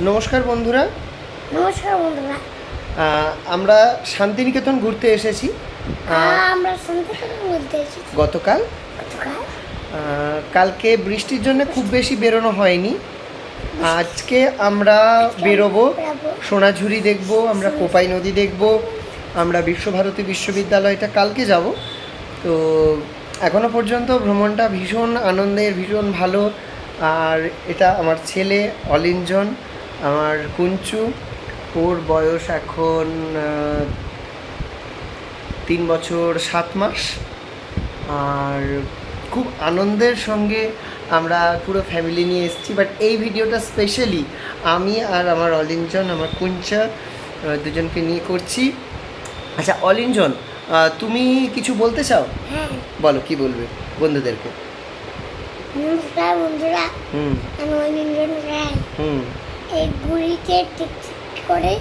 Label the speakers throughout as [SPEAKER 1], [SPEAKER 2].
[SPEAKER 1] নমস্কার বন্ধুরা।
[SPEAKER 2] নমস্কার বন্ধুরা।
[SPEAKER 1] আমরা শান্তিনিকেতন ঘুরতে এসেছি।
[SPEAKER 2] আমরা শান্তিনিকেতন ঘুরতে এসেছি
[SPEAKER 1] গতকাল। কালকে বৃষ্টির জন্য খুব বেশি বেরোনো হয়নি। আজকে আমরা বেরোবো, সোনাঝুরি দেখব, আমরা কোপাই নদী দেখব, আমরা বিশ্বভারতী বিশ্ববিদ্যালয়টা কালকে যাব। তো এখনো পর্যন্ত ভ্রমণটা ভীষণ আনন্দের, ভীষণ ভালো। আর এটা আমার ছেলে অলিঞ্জন, আমার কুঞ্চু, ওর বয়স এখন 3 বছর 7 মাস। আর খুব আনন্দের সঙ্গে আমরা পুরো ফ্যামিলি নিয়ে এসেছি। বাট এই ভিডিওটা স্পেশালি আমি আর আমার অলিঞ্জন, আমার কুঞ্চা দুজনকে নিয়ে করছি। আচ্ছা অলিঞ্জন, তুমি কিছু বলতে চাও?
[SPEAKER 2] হ্যাঁ,
[SPEAKER 1] বলো, কি বলবে বন্ধুদেরকে?
[SPEAKER 2] নমস্কার বন্ধুরা। আমি অলিঞ্জন রায়। এই ঘড়িতে টিকটিক করে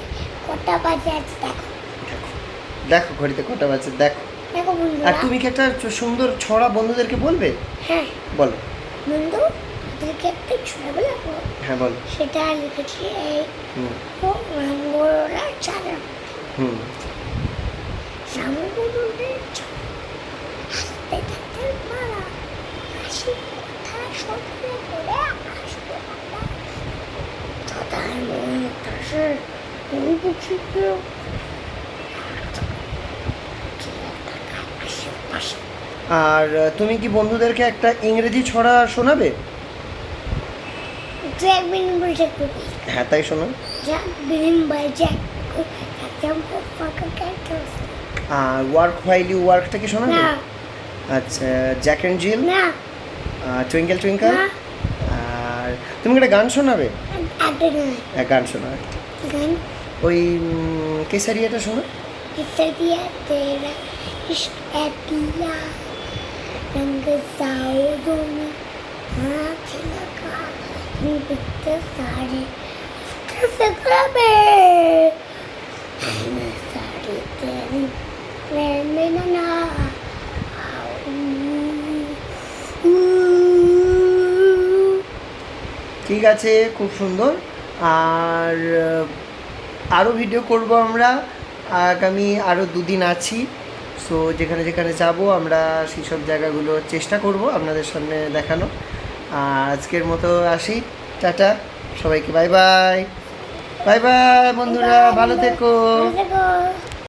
[SPEAKER 2] কটা বাজে আছে দেখো।
[SPEAKER 1] দেখো ঘড়িতে কটা বাজে, দেখো।
[SPEAKER 2] দেখো বন্ধুরা।
[SPEAKER 1] আর তুমি কি একটা সুন্দর ছড়া বন্ধুদেরকে বলবে?
[SPEAKER 2] হ্যাঁ
[SPEAKER 1] বলো
[SPEAKER 2] বন্ধু, ওদেরকে একটা ছড়া বলবো।
[SPEAKER 1] হ্যাঁ বলো।
[SPEAKER 2] সেটা লিখেছি এই রামগোড়া চাঁদা। রামগোড়ার হাসতে থাকতে মারা হাসি কথা সত্যি করে আসতে পারা তার মনে তাসে ওই বুঝি কেউ
[SPEAKER 1] আর তুমি কি বন্ধুদেরকে একটা ইংরেজি ছড়া শোনাবে?
[SPEAKER 2] Jack bin Jack baby.
[SPEAKER 1] হ্যাঁ তাই শোনো।
[SPEAKER 2] Jack bin by Jack jump ফাকা ক্যাটস।
[SPEAKER 1] আর ওয়ার্ক হোয়াইল ইউ ওয়ার্কটা কি শোনাবে?
[SPEAKER 2] না।
[SPEAKER 1] আচ্ছা, জ্যাক অ্যান্ড জিল?
[SPEAKER 2] না।
[SPEAKER 1] Twinkle twinkle?
[SPEAKER 2] না।
[SPEAKER 1] আর তুমি একটা গান শোনাবে?
[SPEAKER 2] একটা
[SPEAKER 1] গান শোনাবে।
[SPEAKER 2] গান
[SPEAKER 1] ওই কেসারিয়াটা শোনো।
[SPEAKER 2] केसरिया तेरा इश्क है पिया रंग साओ में हाथ लगा बिकते सारे कैसे कराबे मैं साड़ी तेरी मैं ना
[SPEAKER 1] ঠিক আছে, খুব সুন্দর। আর আরও ভিডিও করব আমরা, আগামী আরও 2 দিন আছি। সো যেখানে যেখানে যাব আমরা সেই সব জায়গাগুলো চেষ্টা করব আপনাদের সামনে দেখানো। আর আজকের মতো আসি, টাটা সবাইকে, বাই বাই। বাই বাই বন্ধুরা, ভালো থেকো।